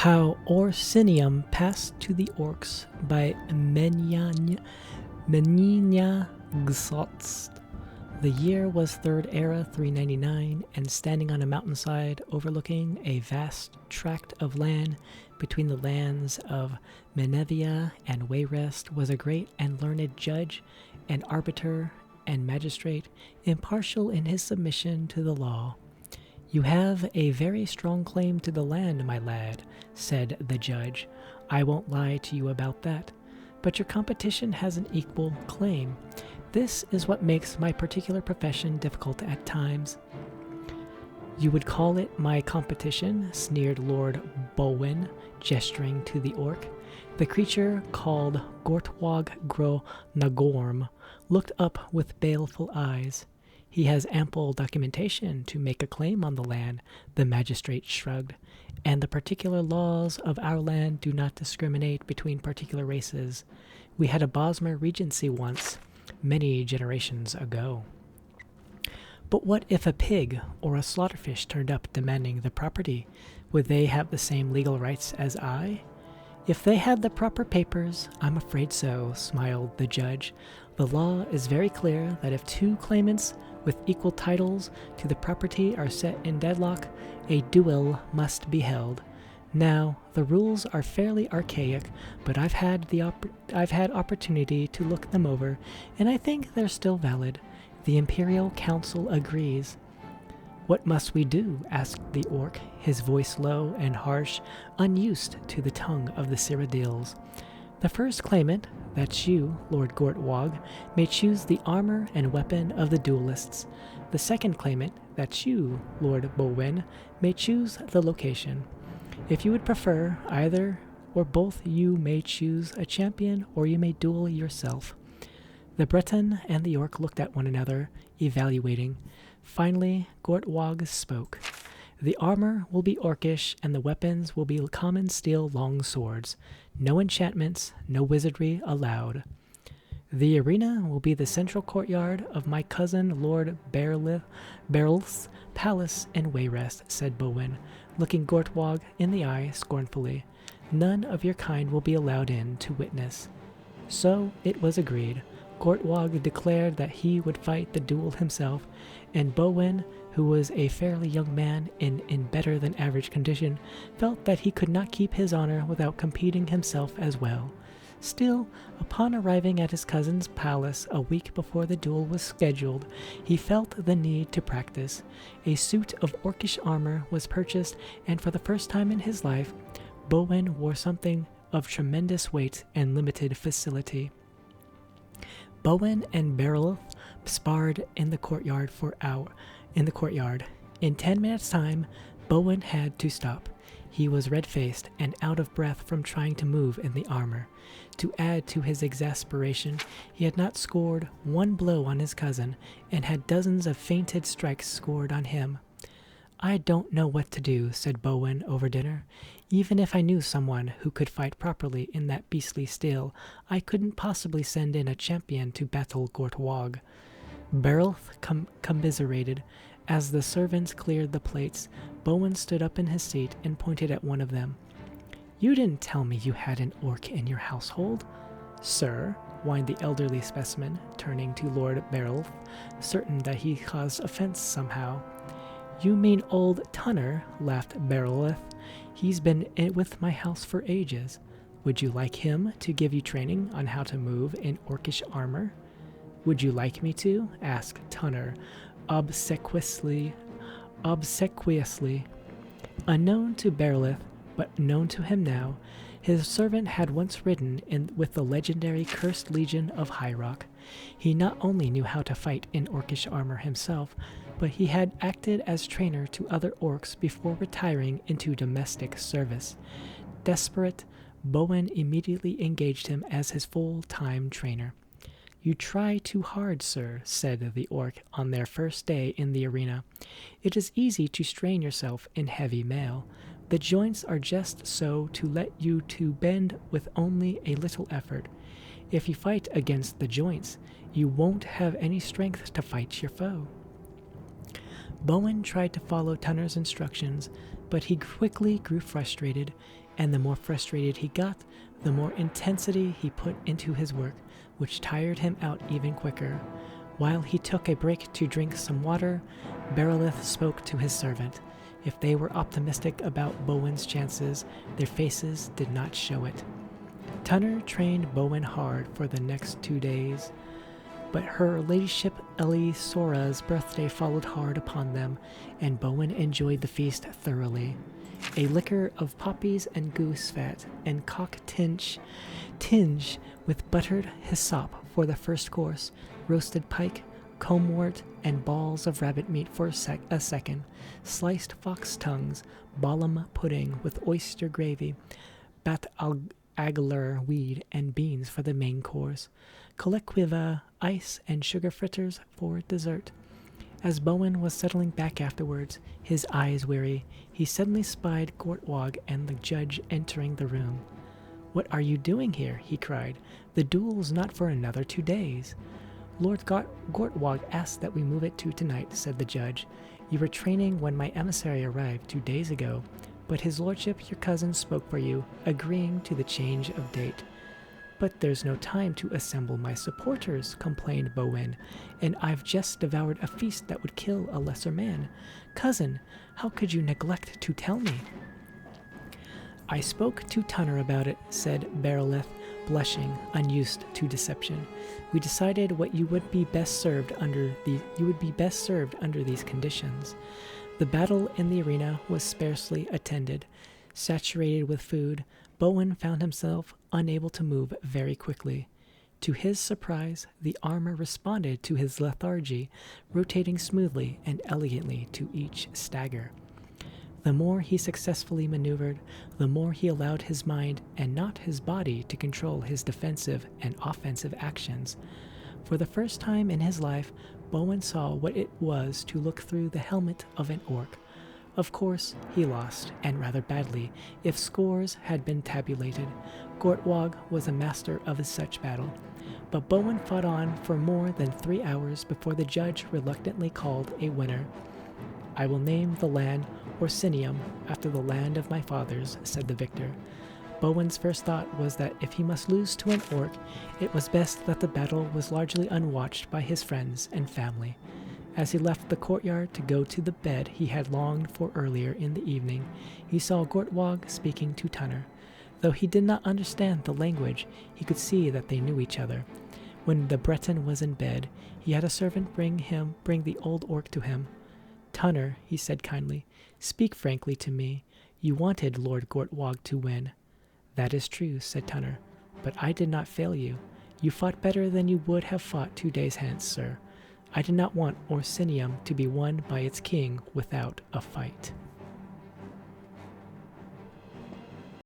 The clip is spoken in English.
How Orsinium Passed to the Orcs by Menina Gsotst. The year was Third Era 399, and standing on a mountainside overlooking a vast tract of land between the lands of Menevia and Wayrest was a great and learned judge, and arbiter and magistrate, impartial in his submission to the law. "You have a very strong claim to the land, my lad," said the judge. "I won't lie to you about that. But your competition has an equal claim. This is what makes my particular profession difficult at times." "You would call it my competition?" sneered Lord Bolwyn, gesturing to the orc. The creature, called Gortwog Gro Nagorm, looked up with baleful eyes. "He has ample documentation to make a claim on the land," the magistrate shrugged, "and the particular laws of our land do not discriminate between particular races. We had a Bosmer regency once, many generations ago." "But what if a pig or a slaughterfish turned up demanding the property? Would they have the same legal rights as I?" "If they had the proper papers, I'm afraid so," smiled the judge. "The law is very clear that if two claimants with equal titles to the property are set in deadlock, a duel must be held. Now, the rules are fairly archaic, but I've had opportunity to look them over, and I think they're still valid. The Imperial Council agrees." "What must we do?" asked the orc, his voice low and harsh, unused to the tongue of the Cyrodiils. "The first claimant, that's you, Lord Gortwog, may choose the armor and weapon of the duelists. The second claimant, that's you, Lord Bolwyn, may choose the location. If you would prefer, either or both you may choose a champion, or you may duel yourself." The Breton and the orc looked at one another, evaluating. Finally, Gortwog spoke. "The armor will be orcish, and the weapons will be common steel long swords. No enchantments, no wizardry allowed. The arena will be the central courtyard of my cousin Lord Beryl's palace in Wayrest," said Bolwyn, looking Gortwog in the eye scornfully. "None of your kind will be allowed in to witness." So it was agreed. Gortwog declared that he would fight the duel himself, and Bolwyn, who was a fairly young man in better than average condition, felt that he could not keep his honor without competing himself as well. Still, upon arriving at his cousin's palace a week before the duel was scheduled, he felt the need to practice. A suit of orcish armor was purchased, and for the first time in his life, Bolwyn wore something of tremendous weight and limited facility. Bolwyn and Beryl sparred in the courtyard In 10 minutes' time, Bolwyn had to stop. He was red-faced and out of breath from trying to move in the armor. To add to his exasperation, he had not scored one blow on his cousin, and had dozens of feinted strikes scored on him. "I don't know what to do," said Bolwyn over dinner. "Even if I knew someone who could fight properly in that beastly steel, I couldn't possibly send in a champion to battle Gortwog." Beryl commiserated. As the servants cleared the plates, Bolwyn stood up in his seat and pointed at one of them. "You didn't tell me you had an orc in your household." "Sir," whined the elderly specimen, turning to Lord Beryl, certain that he caused offense somehow. "You mean old Tunner," laughed Beryl. "He's been with my house for ages. Would you like him to give you training on how to move in orcish armor?" "Would you like me to?" asked Tunner, obsequiously. Unknown to Beryl, but known to him now, his servant had once ridden with the legendary Cursed Legion of High Rock. He not only knew how to fight in orcish armor himself, but he had acted as trainer to other orcs before retiring into domestic service. Desperate, Bolwyn immediately engaged him as his full-time trainer. "You try too hard, sir," said the orc on their first day in the arena. "It is easy to strain yourself in heavy mail. The joints are just so to let you to bend with only a little effort. If you fight against the joints, you won't have any strength to fight your foe." Bolwyn tried to follow Tunner's instructions, But he quickly grew frustrated, and the more frustrated he got, the more intensity he put into his work, which tired him out even quicker. While he took a break to drink some water, Berilith spoke to his servant. If they were optimistic about Bowen's chances, their faces did not show it. Tunner trained Bowen hard for the next 2 days, but her ladyship Elisora's birthday followed hard upon them, and Bowen enjoyed the feast thoroughly. A liquor of poppies and goose fat and cock tinge with buttered hyssop for the first course, roasted pike, comewort, and balls of rabbit meat for a second, sliced fox tongues, ballam pudding with oyster gravy, bat agler weed, and beans for the main course, colequiva, ice, and sugar fritters for dessert. As Bowen was settling back afterwards, his eyes weary, he suddenly spied Gortwog and the judge entering the room. "What are you doing here?" he cried. "The duel's not for another 2 days." "Lord Gortwog asked that we move it to tonight," said the judge. "You were training when my emissary arrived 2 days ago, but his lordship, your cousin, spoke for you, agreeing to the change of date." "But there's no time to assemble my supporters," complained Bowen, "and I've just devoured a feast that would kill a lesser man. Cousin, how could you neglect to tell me?" "I spoke to Tunner about it," said Berilith, blushing, unused to deception. "We decided what you would be best served under these conditions." The battle in the arena was sparsely attended. Saturated with food, Bowen found himself unable to move very quickly. To his surprise, the armor responded to his lethargy, rotating smoothly and elegantly to each stagger. The more he successfully maneuvered, the more he allowed his mind and not his body to control his defensive and offensive actions. For the first time in his life, Bowen saw what it was to look through the helmet of an orc. Of course, he lost, and rather badly, if scores had been tabulated. Gortwog was a master of such battle. But Bowen fought on for more than 3 hours before the judge reluctantly called a winner. "I will name the land Orsinium, after the land of my fathers," said the victor. Bowen's first thought was that if he must lose to an orc, it was best that the battle was largely unwatched by his friends and family. As he left the courtyard to go to the bed he had longed for earlier in the evening, he saw Gortwog speaking to Tunner. Though he did not understand the language, he could see that they knew each other. When the Breton was in bed, he had a servant bring the old orc to him. "Tunner," he said kindly, "speak frankly to me. You wanted Lord Gortwog to win." "That is true," said Tunner, "but I did not fail you. You fought better than you would have fought 2 days hence, sir. I did not want Orsinium to be won by its king without a fight."